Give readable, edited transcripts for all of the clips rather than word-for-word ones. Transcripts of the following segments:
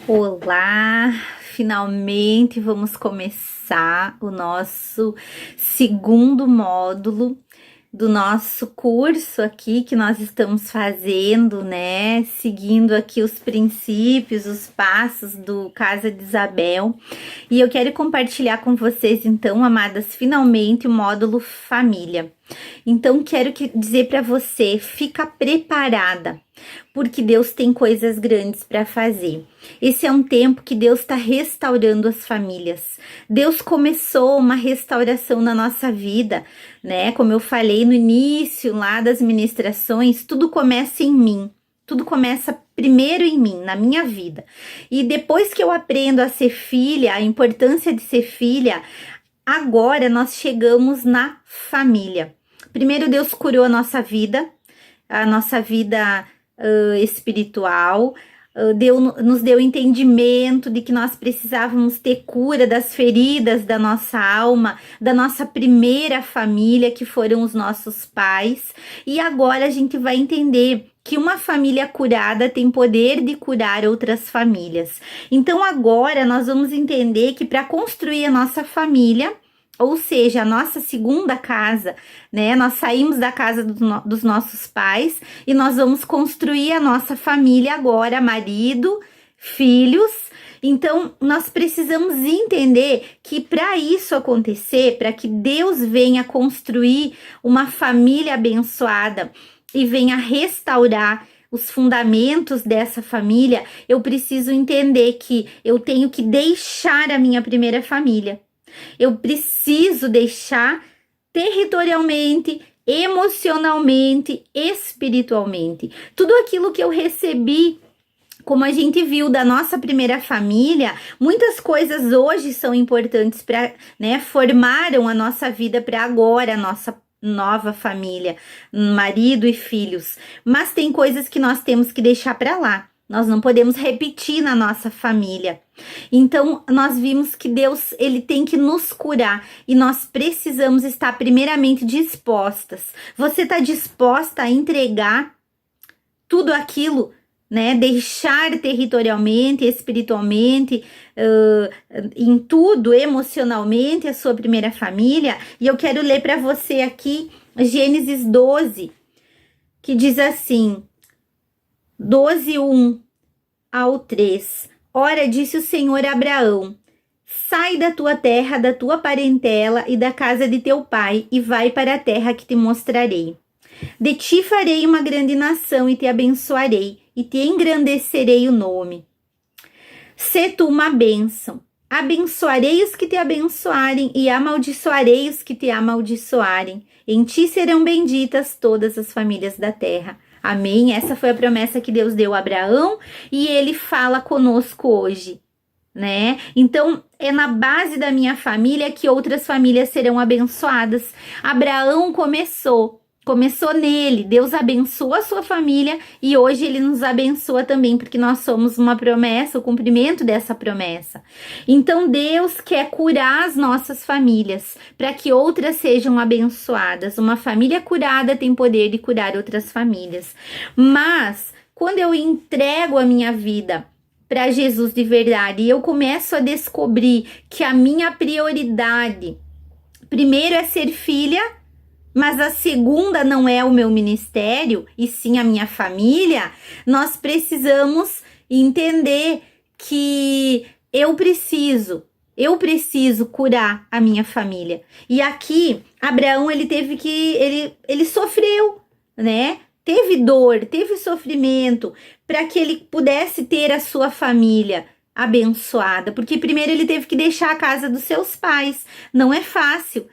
Olá, finalmente vamos começar o nosso segundo módulo do nosso curso aqui que nós estamos fazendo, né? Seguindo aqui os princípios, os passos do Casa de Isabel. E eu quero compartilhar com vocês, então, amadas, finalmente o módulo Família. Então, quero dizer para você, fica preparada, porque Deus tem coisas grandes para fazer. Esse é um tempo que Deus está restaurando as famílias. Deus começou uma restauração na nossa vida, né? Como eu falei no início lá das ministrações, tudo começa em mim. Tudo começa primeiro em mim, na minha vida. E depois que eu aprendo a ser filha, a importância de ser filha, agora nós chegamos na família. Primeiro Deus curou a nossa vida espiritual, nos deu entendimento de que nós precisávamos ter cura das feridas da nossa alma, da nossa primeira família, que foram os nossos pais. E agora a gente vai entender que uma família curada tem poder de curar outras famílias. Então agora nós vamos entender que para construir a nossa família, ou seja, a nossa segunda casa, né? Nós saímos da casa dos nossos pais e nós vamos construir a nossa família agora, marido, filhos. Então, nós precisamos entender que para isso acontecer, para que Deus venha construir uma família abençoada e venha restaurar os fundamentos dessa família, eu preciso entender que eu tenho que deixar a minha primeira família. Eu preciso deixar territorialmente, emocionalmente, espiritualmente. Tudo aquilo que eu recebi, como a gente viu da nossa primeira família, muitas coisas hoje são importantes para, né, formaram a nossa vida para agora, a nossa nova família, marido e filhos. Mas tem coisas que nós temos que deixar para lá. Nós não podemos repetir na nossa família. Então, nós vimos que Deus, ele tem que nos curar e nós precisamos estar primeiramente dispostas. Você está disposta a entregar tudo aquilo, né? Deixar territorialmente, espiritualmente, em tudo, emocionalmente, a sua primeira família? E eu quero ler para você aqui Gênesis 12, que diz assim, 12:1 ao 3. Ora, disse o Senhor a Abraão: sai da tua terra, da tua parentela e da casa de teu pai, e vai para a terra que te mostrarei. De ti farei uma grande nação e te abençoarei, e te engrandecerei o nome. Sê tu uma bênção. Abençoarei os que te abençoarem, e amaldiçoarei os que te amaldiçoarem. Em ti serão benditas todas as famílias da terra. Amém? Essa foi a promessa que Deus deu a Abraão e ele fala conosco hoje, né? Então, é na base da minha família que outras famílias serão abençoadas. Abraão começou nele, Deus abençoa a sua família e hoje ele nos abençoa também, porque nós somos uma promessa, o cumprimento dessa promessa. Então Deus quer curar as nossas famílias, para que outras sejam abençoadas. Uma família curada tem poder de curar outras famílias. Mas, quando eu entrego a minha vida para Jesus de verdade e eu começo a descobrir que a minha prioridade, primeiro é ser filha, mas a segunda não é o meu ministério, e sim a minha família, nós precisamos entender que eu preciso curar a minha família. E aqui, Abraão, ele sofreu, né? Teve dor, teve sofrimento, para que ele pudesse ter a sua família abençoada, porque primeiro ele teve que deixar a casa dos seus pais. Não é fácil,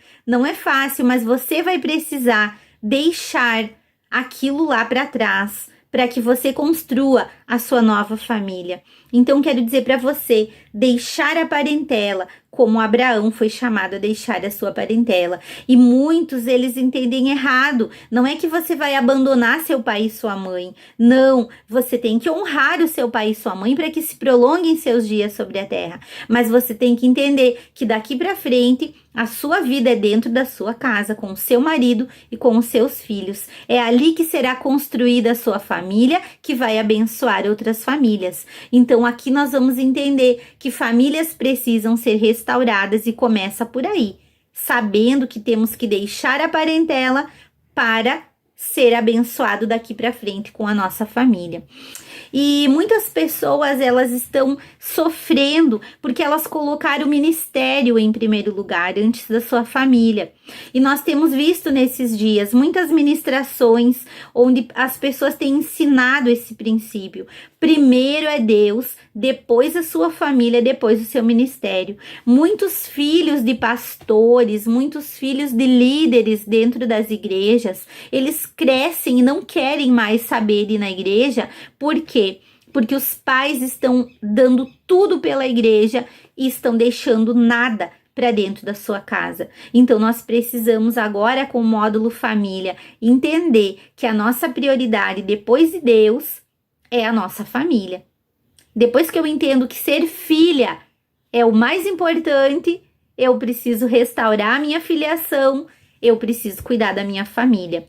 mas você vai precisar deixar aquilo lá para trás, para que você construa a sua nova família. Então, quero dizer para você, deixar a parentela, como Abraão foi chamado a deixar a sua parentela. E muitos, eles entendem errado. Não é que você vai abandonar seu pai e sua mãe. Não, você tem que honrar o seu pai e sua mãe para que se prolonguem seus dias sobre a terra. Mas você tem que entender que daqui para frente, a sua vida é dentro da sua casa, com o seu marido e com os seus filhos. É ali que será construída a sua família, que vai abençoar ajudar outras famílias. Então aqui nós vamos entender que famílias precisam ser restauradas e começa por aí, sabendo que temos que deixar a parentela para ser abençoado daqui para frente com a nossa família. E muitas pessoas, elas estão sofrendo porque elas colocaram o ministério em primeiro lugar, antes da sua família. E nós temos visto nesses dias muitas ministrações onde as pessoas têm ensinado esse princípio. Primeiro é Deus, depois a sua família, depois o seu ministério. Muitos filhos de pastores, muitos filhos de líderes dentro das igrejas, eles crescem e não querem mais saber de ir na igreja. Por quê? Porque os pais estão dando tudo pela igreja e estão deixando nada para dentro da sua casa. Então nós precisamos agora, com o módulo família, entender que a nossa prioridade depois de Deus é a nossa família. Depois que eu entendo que ser filha é o mais importante, eu preciso restaurar a minha filiação, eu preciso cuidar da minha família.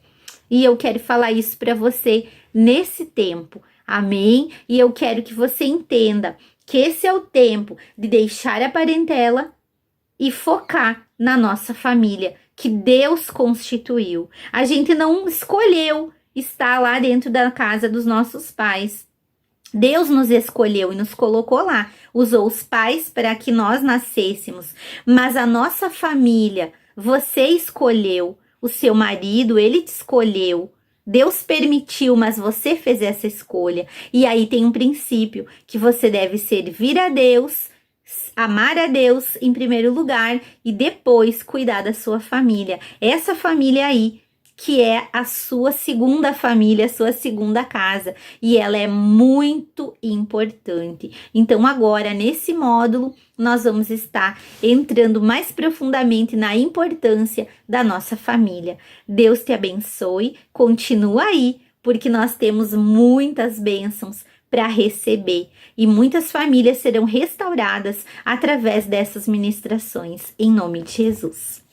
E eu quero falar isso para você nesse tempo. Amém? E eu quero que você entenda que esse é o tempo de deixar a parentela e focar na nossa família, que Deus constituiu. A gente não escolheu estar lá dentro da casa dos nossos pais. Deus nos escolheu e nos colocou lá. Usou os pais para que nós nascêssemos. Mas a nossa família, você escolheu. O seu marido, ele te escolheu. Deus permitiu, mas você fez essa escolha. E aí tem um princípio, que você deve servir a Deus, amar a Deus em primeiro lugar e depois cuidar da sua família. Essa família aí, que é a sua segunda família, a sua segunda casa. E ela é muito importante. Então agora, nesse módulo, nós vamos estar entrando mais profundamente na importância da nossa família. Deus te abençoe, continua aí, porque nós temos muitas bênçãos para receber e muitas famílias serão restauradas através dessas ministrações, em nome de Jesus.